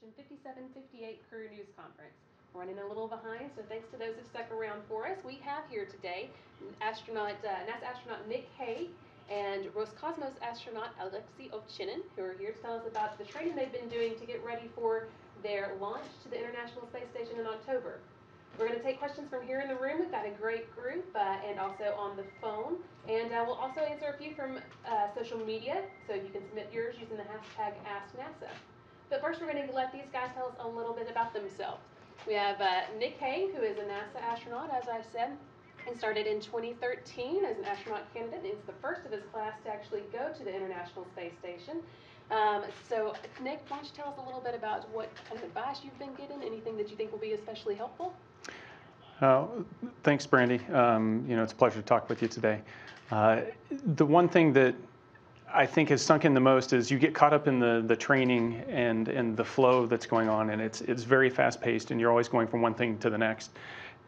Mission 5758 Crew News Conference. We're running a little behind, so thanks to those who stuck around for us. We have here today NASA astronaut Nick Haines and Roscosmos astronaut Alexey Ovchinin, who are here to tell us about the training they've been doing to get ready for their launch to the International Space Station in October. We're going to take questions from here in the room. We've got a great group, and also on the phone. And we'll also answer a few from social media, so you can submit yours using the hashtag AskNASA. But first, we're going to let these guys tell us a little bit about themselves. We have Nick Haines, who is a NASA astronaut, as I said. He started in 2013 as an astronaut candidate. He's the first of his class to actually go to the International Space Station. So, Nick, why don't you tell us a little bit about what kind of advice you've been getting, anything that you think will be especially helpful? Thanks, Brandy. It's a pleasure to talk with you today. The one thing that I think has sunk in the most is you get caught up in the training and the flow that's going on, and it's very fast-paced, and you're always going from one thing to the next.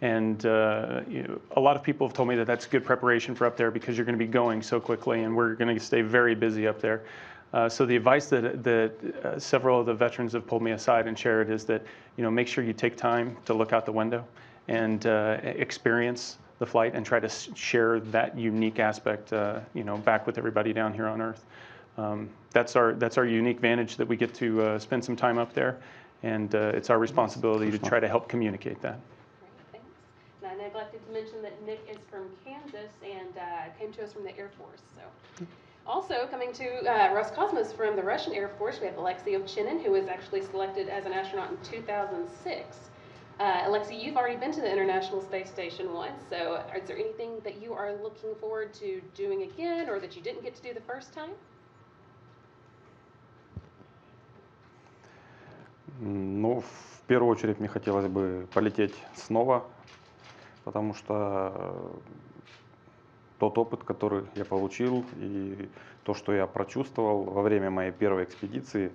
And a lot of people have told me that that's good preparation for up there because you're going to be going so quickly, and we're going to stay very busy up there. So the advice that several of the veterans have pulled me aside and shared is that make sure you take time to look out the window and experience the flight and try to share that unique aspect back with everybody down here on Earth. That's our unique advantage, that we get to spend some time up there, and it's our responsibility to try to help communicate that. Great, thanks. I neglected to mention that Nick is from Kansas and came to us from the Air Force. So, also coming to Roscosmos from the Russian Air Force, we have Alexey Ovchinin, who was actually selected as an astronaut in 2006. Alexey, you've already been to the International Space Station once, so is there anything that you are looking forward to doing again, or that you didn't get to do the first time? Ну, в первую очередь мне хотелось бы полететь снова, потому что тот опыт, который я получил, и то, что я прочувствовал во время моей первой экспедиции,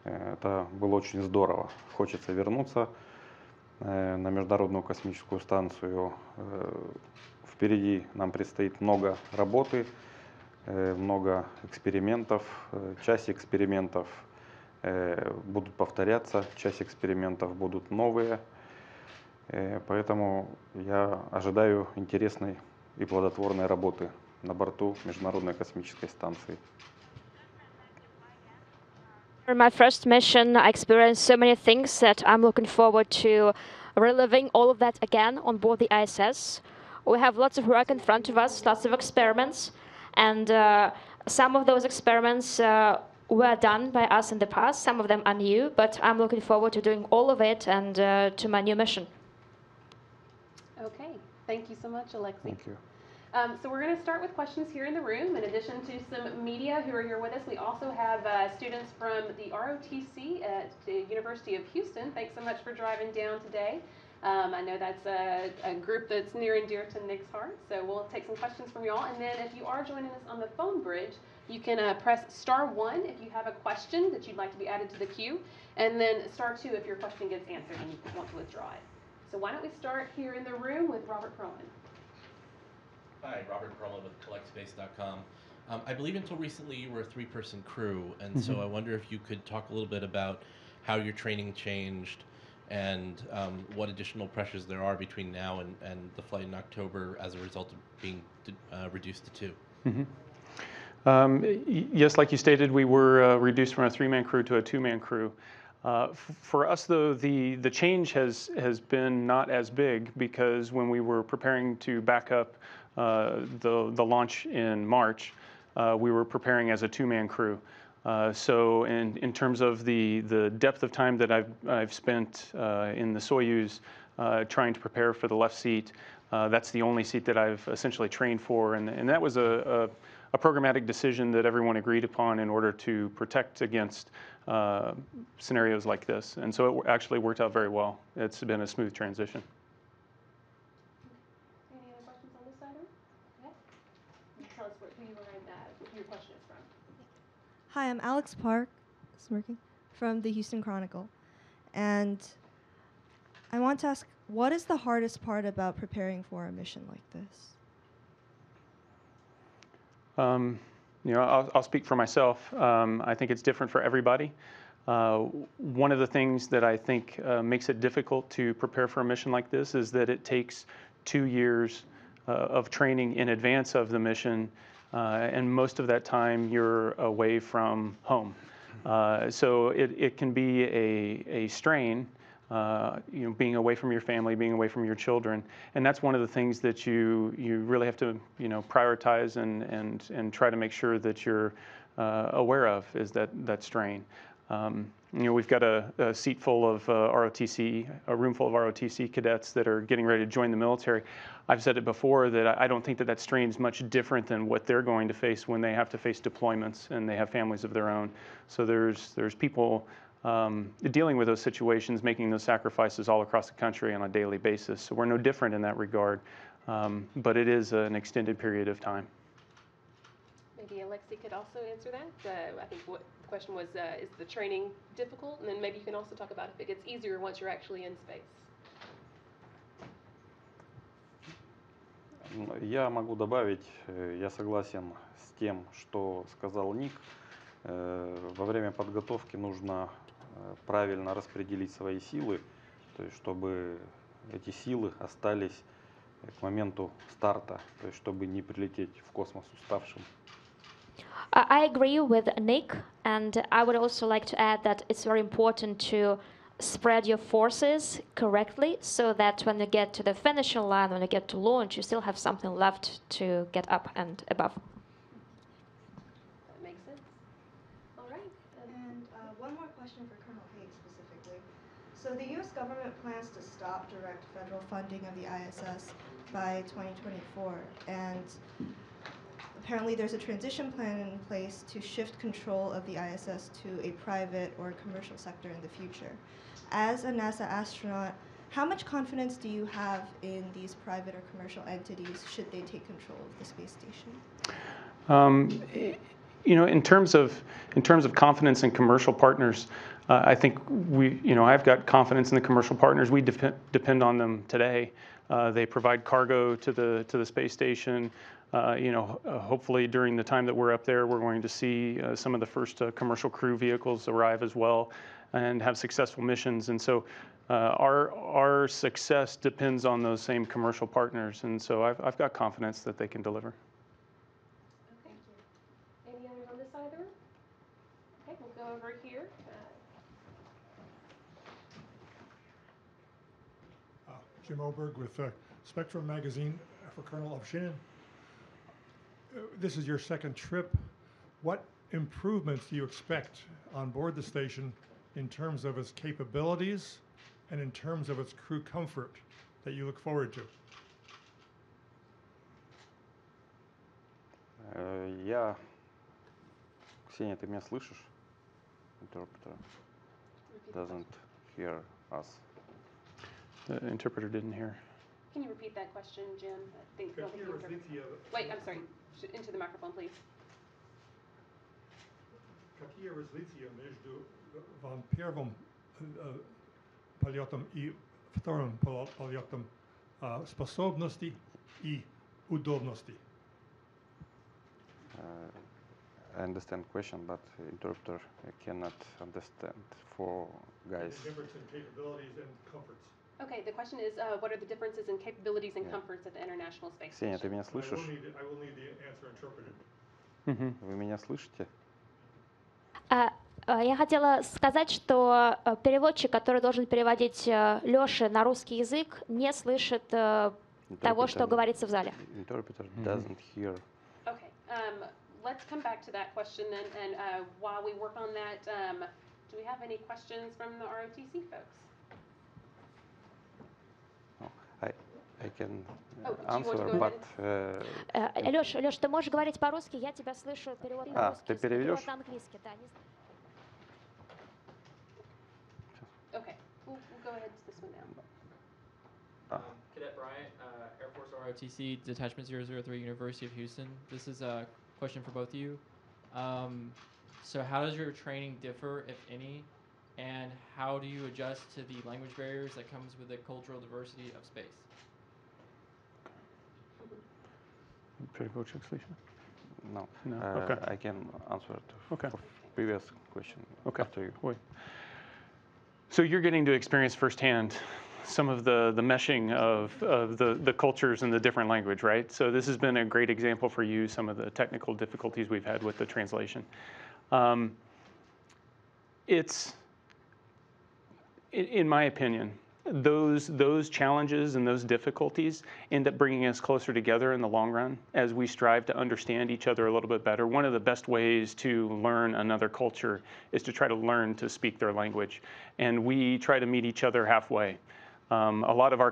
это было очень здорово. Хочется вернуться на Международную космическую станцию. Впереди нам предстоит много работы, много экспериментов. Часть экспериментов будут повторяться, часть экспериментов будут новые. Поэтому я ожидаю интересной и плодотворной работы на борту Международной космической станции. For my first mission, I experienced so many things that I'm looking forward to reliving all of that again on board the ISS. We have lots of work in front of us, lots of experiments, and some of those experiments were done by us in the past. Some of them are new, but I'm looking forward to doing all of it and to my new mission. Okay, thank you so much, Alexey. Thank you. So we're going to start with questions here in the room. In addition to some media who are here with us, we also have students from the ROTC at the University of Houston. Thanks so much for driving down today. I know that's a group that's near and dear to Nick's heart, so we'll take some questions from y'all. And then if you are joining us on the phone bridge, you can press *1 if you have a question that you'd like to be added to the queue, and then *2 if your question gets answered and you want to withdraw it. So why don't we start here in the room with Robert Perlman. Hi, Robert Perlman with CollectSpace.com. I believe until recently you were a 3-person crew, and so I wonder if you could talk a little bit about how your training changed and what additional pressures there are between now and the flight in October as a result of being reduced to 2. Yes, like you stated, we were reduced from a 3-man crew to a 2-man crew. For us, though, the change has been not as big, because when we were preparing to back up the launch in March, we were preparing as a 2-man crew. So in terms of the depth of time that I've spent in the Soyuz trying to prepare for the left seat, that's the only seat that I've essentially trained for, and that was a programmatic decision that everyone agreed upon in order to protect against scenarios like this. And so it actually worked out very well. It's been a smooth transition. Any other questions on this side? Yeah. Tell us who you were and who your question is from. Hi, I'm Alex Park, from the Houston Chronicle. And I want to ask, what is the hardest part about preparing for a mission like this? I'll speak for myself. I think it's different for everybody. One of the things that I think makes it difficult to prepare for a mission like this is that it takes 2 years of training in advance of the mission, and most of that time you're away from home. So it can be a strain, being away from your family, being away from your children, and that's one of the things that you really have to prioritize and try to make sure that you're aware of, is that strain. We've got a seat full of ROTC, a room full of ROTC cadets that are getting ready to join the military. I've said it before that I don't think that strain is much different than what they're going to face when they have to face deployments and they have families of their own. So there's people dealing with those situations, making those sacrifices all across the country on a daily basis. So we're no different in that regard, but it is an extended period of time. Maybe Alexey could also answer that. I think what the question was, is the training difficult? And then maybe you can also talk about if it gets easier once you're actually in space. Я могу добавить, я согласен с тем, что сказал Ник. Во время подготовки нужно правильно распределить свои силы, то есть чтобы эти силы остались к моменту старта, то есть чтобы не прилететь в космос уставшим. I agree with Nick, and I would also like to add that it's very important to spread your forces correctly so that when you get to the finishing line, when you get to launch, you still have something left to get up and above. That makes sense. All right. And one more question for Colonel Haines specifically. So the U.S. government plans to stop direct federal funding of the ISS by 2024, and apparently there's a transition plan in place to shift control of the ISS to a private or commercial sector in the future. As a NASA astronaut, how much confidence do you have in these private or commercial entities should they take control of the space station? In terms of confidence in commercial partners, I think I've got confidence in the commercial partners. We depend on them today. They provide cargo to the space station. Hopefully during the time that we're up there, we're going to see some of the first commercial crew vehicles arrive as well and have successful missions. And so our success depends on those same commercial partners. And so I've got confidence that they can deliver. Okay. Any others on this side of the room? Okay, we'll go over here. Jim Oberg with Spectrum magazine for Colonel Ovchinin. This is your second trip. What improvements do you expect on board the station in terms of its capabilities and in terms of its crew comfort that you look forward to? Ксения, ты меня слышишь? Interpreter doesn't hear us. The interpreter didn't hear. Can you repeat that question, Jim? I don't think you interpreted. Wait, I'm sorry. Into the microphone, please. Какие различия между первым полетом и вторым полетом способностей и удобностей? I understand question, but interpreter cannot understand for guys. The difference in capabilities and comforts. Okay, the question is, what are the differences in capabilities and comforts at the International Space Ксения, Station? ты меня слышишь? I will need the answer interpreted. Вы меня слышите? Я хотела сказать, что переводчик, который должен переводить Лёше на русский язык, не слышит того, что говорится в зале. Interpreter doesn't hear. Okay, let's come back to that question then, and while we work on that, do we have any questions from the ROTC folks? I can answer, but... Лёш, ты можешь говорить по-русски, я тебя слышу, перевод на русский, ты переведешь? перевод на английский, да. Okay, we'll go ahead to this one now. Cadet Bryant, Air Force ROTC, Detachment 003, University of Houston. This is a question for both of you. So how does your training differ, if any, and how do you adjust to the language barriers that comes with the cultural diversity of space? Переводчик слышно? No. No. Okay. I can answer it. Okay. previous question. Okay. After you. Wait. So you're getting to experience firsthand some of the meshing of the cultures and the different language, right? So this has been a great example for you, some of the technical difficulties we've had with the translation. It's, in my opinion, those challenges and those difficulties end up bringing us closer together in the long run as we strive to understand each other a little bit better. One of the best ways to learn another culture is to try to learn to speak their language. And we try to meet each other halfway. A lot of our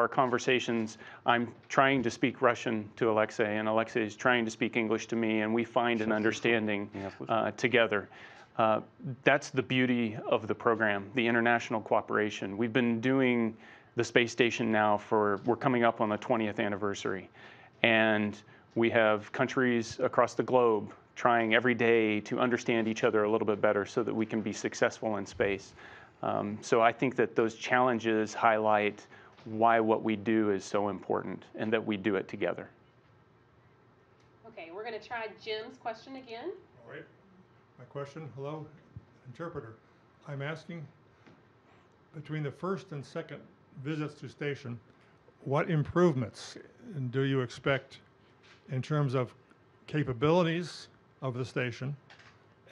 conversations, I'm trying to speak Russian to Alexey, and Alexey is trying to speak English to me, and we find an understanding together. That's the beauty of the program, the international cooperation. We've been doing the space station now we're coming up on the 20th anniversary. And we have countries across the globe trying every day to understand each other a little bit better so that we can be successful in space. So I think that those challenges highlight why what we do is so important and that we do it together. Okay, we're going to try Jim's question again. All right. My question, hello, interpreter. I'm asking, between the first and second visits to station, what improvements do you expect in terms of capabilities of the station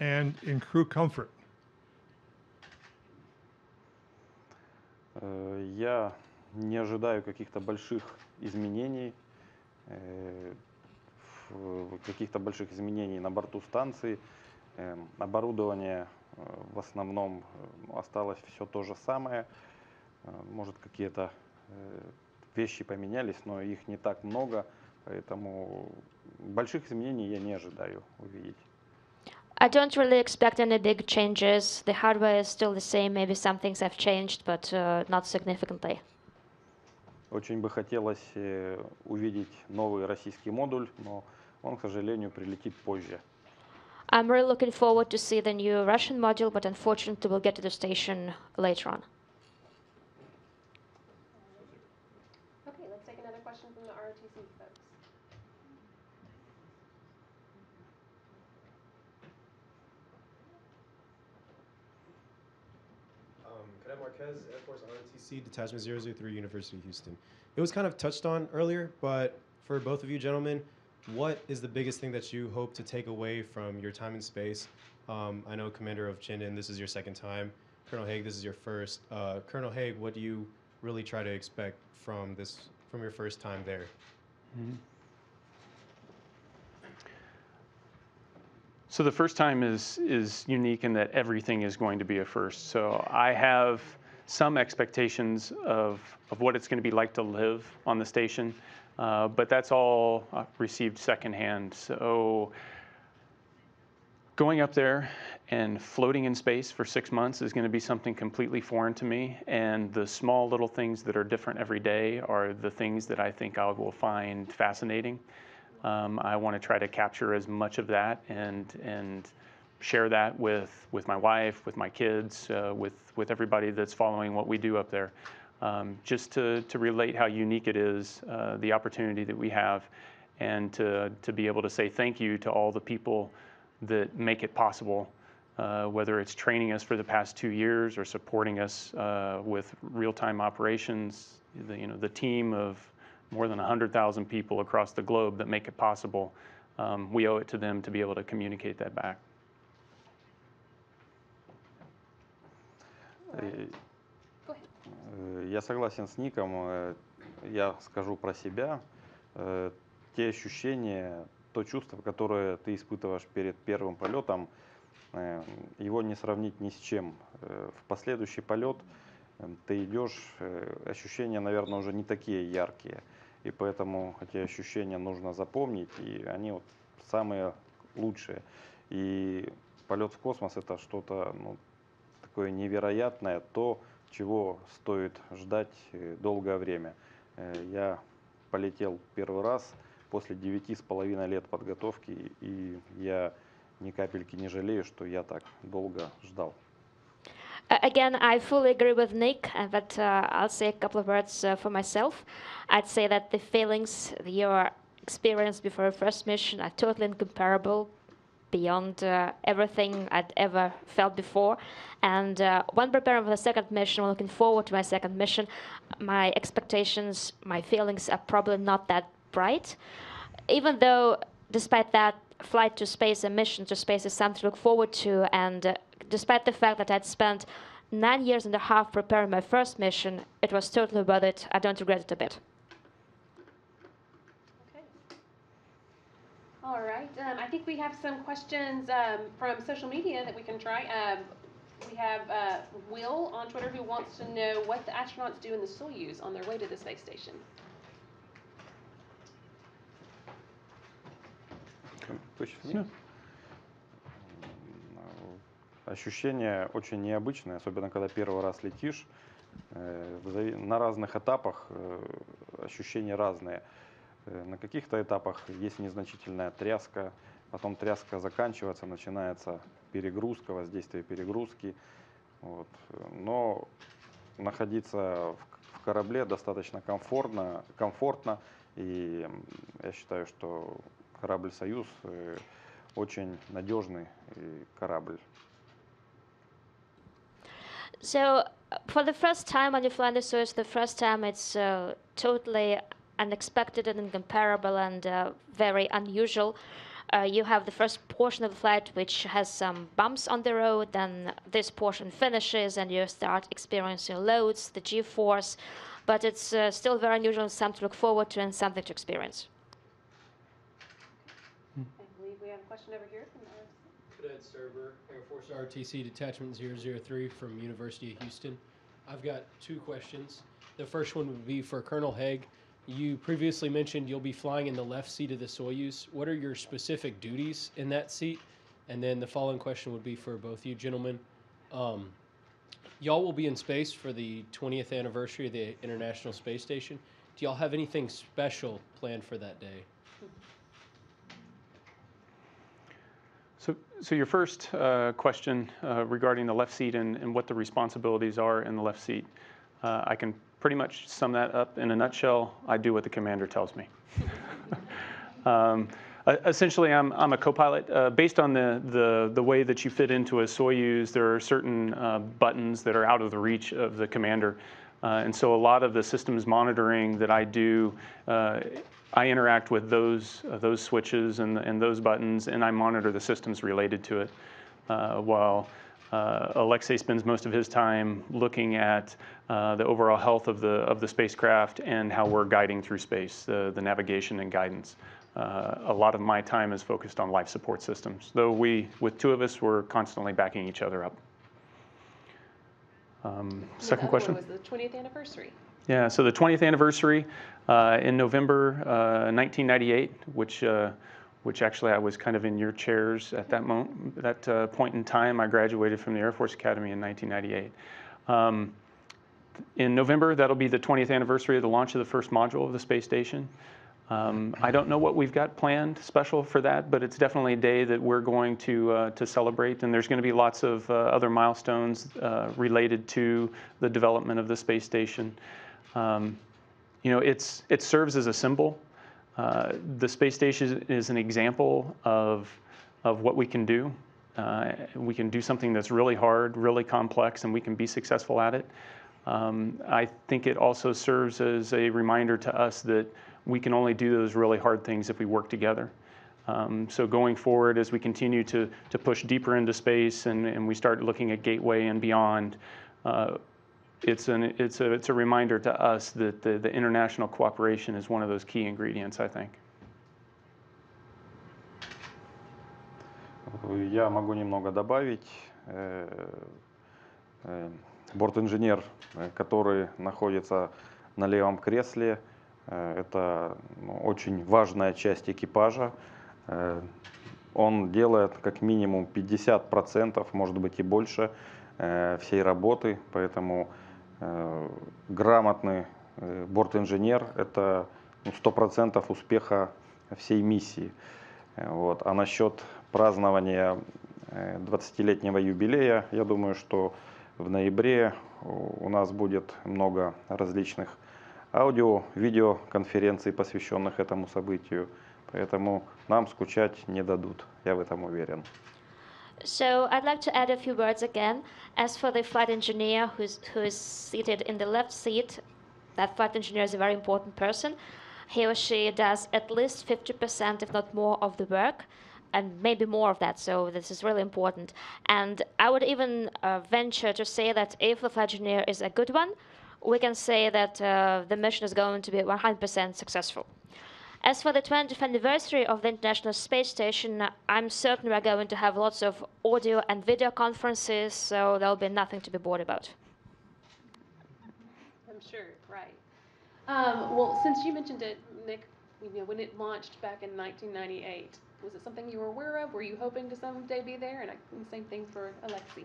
and in crew comfort? Я не ожидаю каких-то больших изменений, на борту станции. Оборудование в основном осталось все то же самое. Может, какие-то вещи поменялись, но их не так много, поэтому больших изменений я не ожидаю увидеть. I don't really expect any big changes. The hardware is still the same. Maybe some things have changed, but not significantly. Очень бы хотелось увидеть новый российский модуль, но он, к сожалению, прилетит позже. I'm really looking forward to see the new Russian module, but unfortunately we'll get to the station later on. Okay, let's take another question from the ROTC folks. Cadet Marquez, Air Force ROTC, Detachment 003, University of Houston. It was kind of touched on earlier, but for both of you gentlemen, what is the biggest thing that you hope to take away from your time in space? I know Commander Ovchinin, this is your second time. Colonel Haig, this is your first. Colonel Haig, what do you really try to expect from your first time there? Mm-hmm. So the first time is unique in that everything is going to be a first. So I have some expectations of what it's going to be like to live on the station, but that's all received secondhand. So going up there and floating in space for 6 months is going to be something completely foreign to me, and the small little things that are different every day are the things that I think I will find fascinating. I want to try to capture as much of that and share that with my wife, with my kids, with everybody that's following what we do up there. Just to relate how unique it is, the opportunity that we have, and to be able to say thank you to all the people that make it possible, whether it's training us for the past 2 years or supporting us with real-time operations, the team of more than 100,000 people across the globe that make it possible. We owe it to them to be able to communicate that back. Я согласен с Ником. Я скажу про себя. Те ощущения, то чувство, которое ты испытываешь перед первым полетом, его не сравнить ни с чем. В последующий полет ты идешь, ощущения, наверное, уже не такие яркие. И поэтому эти ощущения нужно запомнить, и они вот самые лучшие. И полет в космос — это что-то такое невероятное, то, чего стоит ждать долгое время. Я полетел первый раз после 9,5 лет подготовки, и я ни капельки не жалею, что я так долго ждал. Again, I fully agree with Nick, but I'll say a couple of words for myself. I'd say that the feelings you experienced before your first mission are totally incomparable beyond everything I'd ever felt before. And when preparing for the second mission, looking forward to my second mission, my expectations, my feelings are probably not that bright. Even though, despite that, flight to space and mission to space is something to look forward to, and despite the fact that I'd spent 9 years and a half preparing my first mission, it was totally worth it. I don't regret it a bit. Okay. All right. I think we have some questions from social media that we can try. We have Will on Twitter who wants to know what the astronauts do in the Soyuz on their way to the space station. Yeah. Ощущение очень необычное, особенно когда первый раз летишь. На разных этапах ощущения разные. На каких-то этапах есть незначительная тряска, потом тряска заканчивается, начинается перегрузка, воздействие перегрузки. Вот. Но находиться в корабле достаточно комфортно, и я считаю, что корабль «Союз» очень надежный корабль. So, for the first time when you fly in the Soyuz, the first time it's totally unexpected and incomparable and very unusual. You have the first portion of the flight which has some bumps on the road, then this portion finishes and you start experiencing loads, the G-force, but it's still very unusual and something to look forward to and something to experience. I believe we have a question over here from Cadet Server, Air Force ROTC Detachment 003 from University of Houston. I've got two questions. The first one would be for Colonel Haig. You previously mentioned you'll be flying in the left seat of the Soyuz. What are your specific duties in that seat? And then the following question would be for both you gentlemen. Y'all will be in space for the 20th anniversary of the International Space Station. Do y'all have anything special planned for that day? So your first question regarding the left seat and what the responsibilities are in the left seat, I can pretty much sum that up in a nutshell. I do what the commander tells me. Essentially, I'm a co-pilot. Based on the way that you fit into a Soyuz, there are certain buttons that are out of the reach of the commander. And so a lot of the systems monitoring that I do, I interact with those switches and those buttons, and I monitor the systems related to it, while Alexey spends most of his time looking at the overall health of the spacecraft and how we're guiding through space, the navigation and guidance. A lot of my time is focused on life support systems, though with two of us, we're constantly backing each other up. Second question? The other one was the 20th anniversary. Yeah, so the 20th anniversary in November 1998, which actually I was kind of in your chairs at that point in time. I graduated from the Air Force Academy in 1998. In November, that'll be the 20th anniversary of the launch of the first module of the space station. I don't know what we've got planned special for that, but it's definitely a day that we're going to celebrate, and there's going to be lots of other milestones related to the development of the space station. It serves as a symbol. The space station is an example of what we can do. We can do something that's really hard, really complex, and we can be successful at it. I think it also serves as a reminder to us that we can only do those really hard things if we work together. So going forward, as we continue to push deeper into space and we start looking at Gateway and beyond, it's a reminder to us that the international cooperation is one of those key ingredients, I think. Я могу немного добавить. Бортинженер, который находится на левом кресле, это очень важная часть экипажа. Он делает как минимум 50%, может быть и больше, всей работы, поэтому грамотный бортинженер – это 100% успеха всей миссии. Вот. А насчет празднования 20-летнего юбилея, я думаю, что в ноябре у нас будет много различных аудио-видеоконференций, посвященных этому событию. Поэтому нам скучать не дадут, я в этом уверен. So I'd like to add a few words again. As for the flight engineer who is seated in the left seat, that flight engineer is a very important person. He or she does at least 50%, if not more, of the work, and maybe more of that, so this is really important. And I would even venture to say that if the flight engineer is a good one, we can say that the mission is going to be 100% successful. As for the 20th anniversary of the International Space Station, I'm certain we're going to have lots of audio and video conferences, so there'll be nothing to be bored about. I'm sure, right. Well, since you mentioned it, Nick, when it launched back in 1998, was it something you were aware of? Were you hoping to someday be there? And the same thing for Alexey.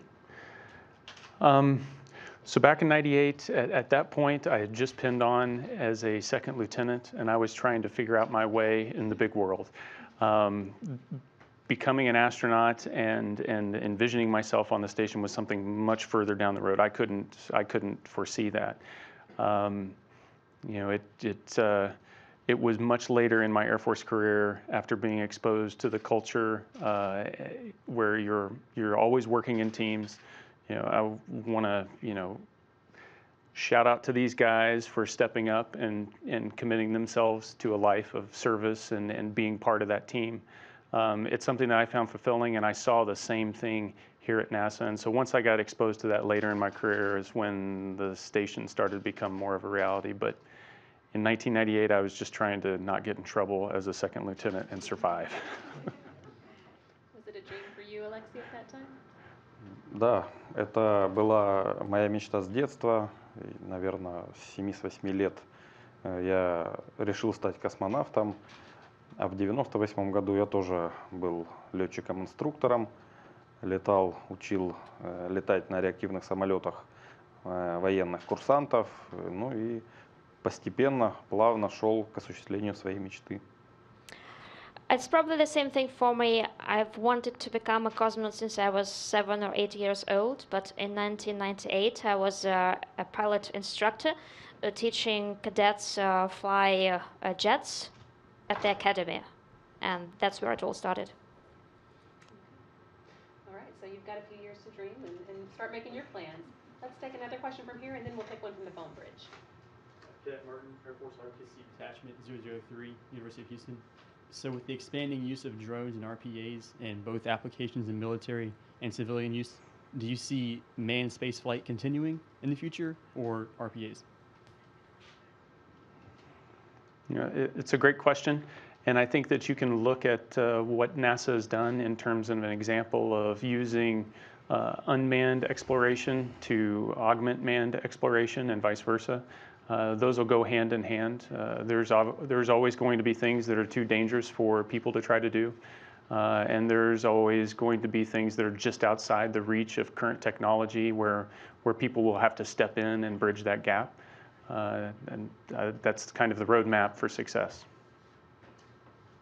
So back in '98, at that point, I had just pinned on as a second lieutenant, and I was trying to figure out my way in the big world. Becoming an astronaut and envisioning myself on the station was something much further down the road. I couldn't foresee that. It was much later in my Air Force career, after being exposed to the culture where you're always working in teams. I want to, shout out to these guys for stepping up and committing themselves to a life of service and being part of that team. It's something that I found fulfilling, and I saw the same thing here at NASA. And so once I got exposed to that later in my career is when the station started to become more of a reality. But in 1998, I was just trying to not get in trouble as a second lieutenant and survive. Was it a dream for you, Alexey, at that time? Да, это была моя мечта с детства, и, наверное, с 7-8 лет я решил стать космонавтом, а в 98 году я тоже был летчиком-инструктором, учил летать на реактивных самолетах военных курсантов, ну и постепенно, плавно шел к осуществлению своей мечты. It's probably the same thing for me. I've wanted to become a cosmonaut since I was 7 or 8 years old, but in 1998 I was a pilot instructor teaching cadets fly jets at the academy, and that's where it all started. All right, so you've got a few years to dream and start making your plans. Let's take another question from here, and then we'll take one from the phone bridge. Cadet Martin, Air Force ROTC Detachment 003, University of Houston. So with the expanding use of drones and RPAs in both applications in military and civilian use, do you see manned spaceflight continuing in the future, or RPAs? It's a great question, and I think that you can look at what NASA has done in terms of an example of using unmanned exploration to augment manned exploration and vice versa. Those will go hand in hand. There's always going to be things that are too dangerous for people to try to do, and there's always going to be things that are just outside the reach of current technology where people will have to step in and bridge that gap. And that's kind of the roadmap for success.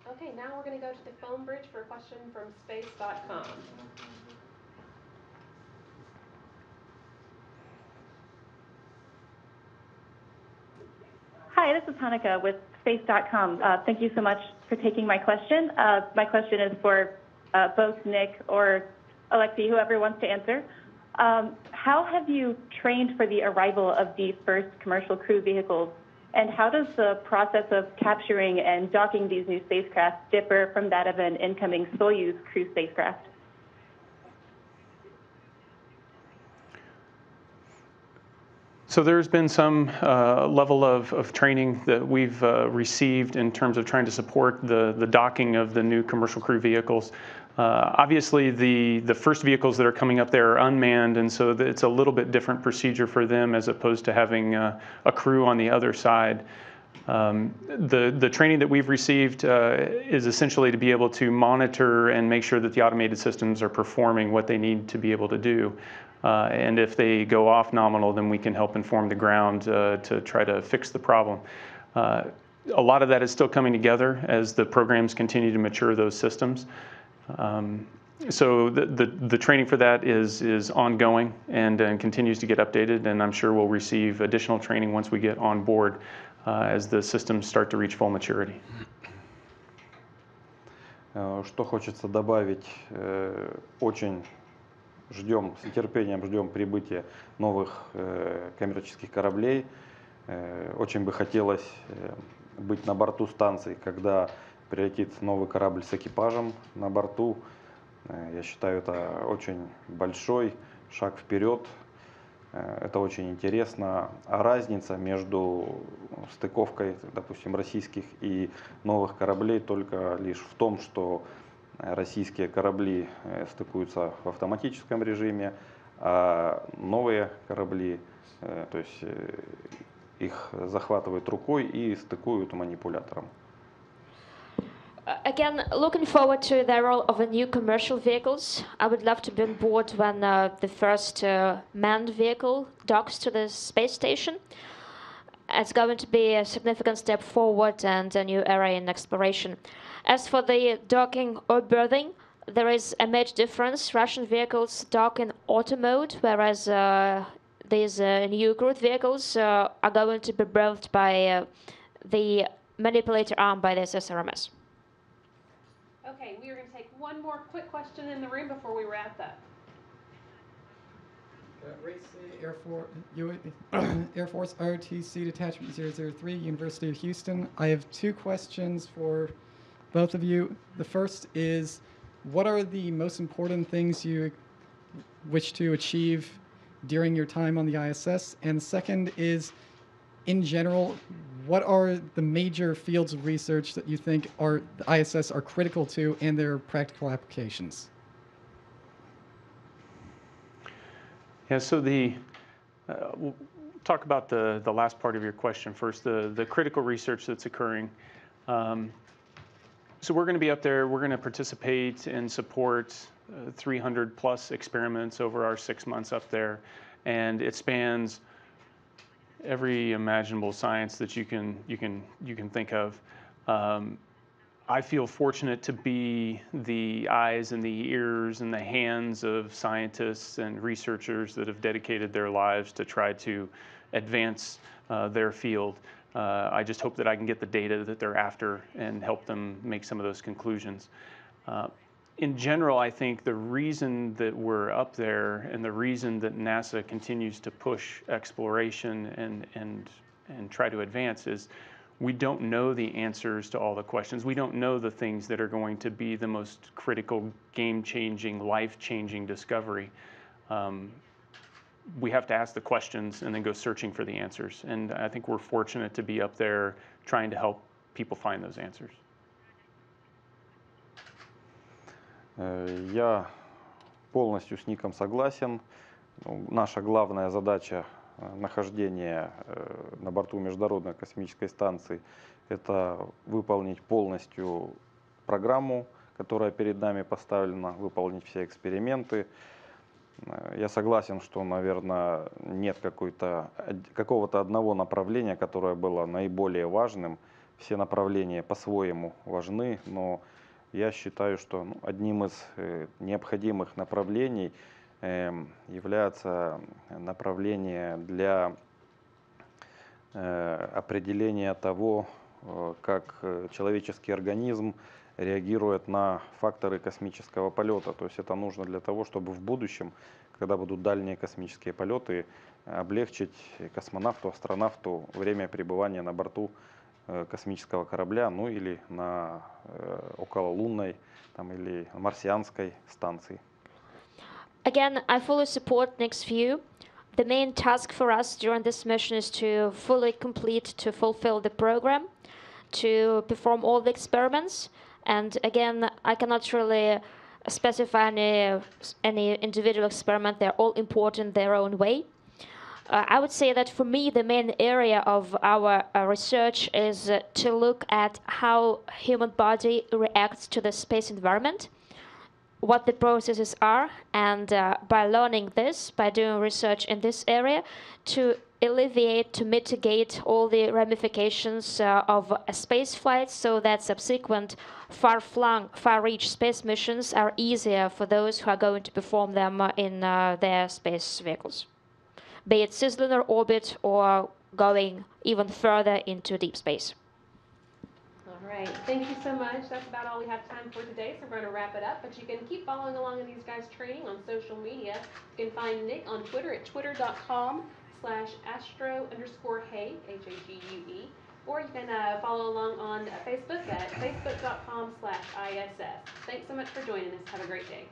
Okay, now we're going to go to the phone bridge for a question from space.com. Hi, this is Hanukkah with Space.com. Thank you so much for taking my question. My question is for both Nick or Alexey, whoever wants to answer. How have you trained for the arrival of the first commercial crew vehicles, and how does the process of capturing and docking these new spacecraft differ from that of an incoming Soyuz crew spacecraft? So there's been some level of training that we've received in terms of trying to support the docking of the new commercial crew vehicles. Obviously, the first vehicles that are coming up there are unmanned, and so it's a little bit different procedure for them as opposed to having a crew on the other side. The training that we've received is essentially to be able to monitor and make sure that the automated systems are performing what they need to be able to do. And if they go off nominal, then we can help inform the ground to try to fix the problem. A lot of that is still coming together as the programs continue to mature those systems. So the training for that is ongoing and continues to get updated, and I'm sure we'll receive additional training once we get on board as the systems start to reach full maturity. Что хочется добавить, очень ждем, с нетерпением ждем прибытия новых коммерческих кораблей. Очень бы хотелось быть на борту станции, когда прилетит новый корабль с экипажем на борту. Я считаю, это очень большой шаг вперед. Это очень интересно. А разница между стыковкой, допустим, российских и новых кораблей только лишь в том, что российские корабли стыкуются в автоматическом режиме, а новые корабли, то есть их захватывают рукой и стыкуют манипулятором. Again, looking forward to the role of the new commercial vehicles. I would love to be on board when the first manned vehicle docks to the space station. It's going to be a significant step forward and a new era in exploration. As for the docking or berthing, there is a major difference. Russian vehicles dock in auto mode, whereas these new crewed vehicles are going to be berthed by the manipulator arm by this SRMS. Okay, we are going to take one more quick question in the room before we wrap up. Air Force ROTC Detachment 003, University of Houston. I have two questions for both of you. The first is, what are the most important things you wish to achieve during your time on the ISS? And the second is, in general, what are the major fields of research that you think the ISS are critical to and their practical applications? Yeah, so we'll talk about the last part of your question first, the critical research that's occurring. So we're going to be up there, we're going to participate and support 300 plus experiments over our 6 months up there, and it spans every imaginable science that you can think of. I feel fortunate to be the eyes and the ears and the hands of scientists and researchers that have dedicated their lives to try to advance their field. I just hope that I can get the data that they're after and help them make some of those conclusions. In general, I think the reason that we're up there and the reason that NASA continues to push exploration and try to advance is we don't know the answers to all the questions. We don't know the things that are going to be the most critical, game-changing, life-changing discovery. We have to ask the questions and then go searching for the answers. And I think we're fortunate to be up there trying to help people find those answers. Я полностью с Ником согласен. Наша главная задача нахождения на борту Международной космической станции – это выполнить полностью программу, которая перед нами поставлена, выполнить все эксперименты. Я согласен, что, наверное, нет какого-то одного направления, которое было наиболее важным. Все направления по-своему важны, но я считаю, что одним из необходимых направлений является направление для определения того, как человеческий организм реагирует на факторы космического полета. То есть это нужно для того, чтобы в будущем, когда будут дальние космические полеты, облегчить космонавту, астронавту время пребывания на борту космического корабля, ну или на окололунной или марсианской станции. Again, I fully support Nick's view. The main task for us during this mission is to fully complete, to fulfill the program, to perform all the experiments. And again, I cannot really specify any individual experiment. They're all important their own way. I would say that for me, the main area of our research is to look at how human body reacts to the space environment, what the processes are, and by learning this, by doing research in this area, to alleviate, to mitigate all the ramifications of a space flight so that subsequent far-flung, far-reach space missions are easier for those who are going to perform them in their space vehicles, be it cislunar orbit or going even further into deep space. All All right, thank you so much. That's about all we have time for today, so we're going to wrap it up. But you can keep following along in these guys' training on social media. You can find Nick on Twitter at twitter.com/astro_Hague, Hague, or you can follow along on Facebook at facebook.com/ISS. Thanks so much for joining us. Have a great day.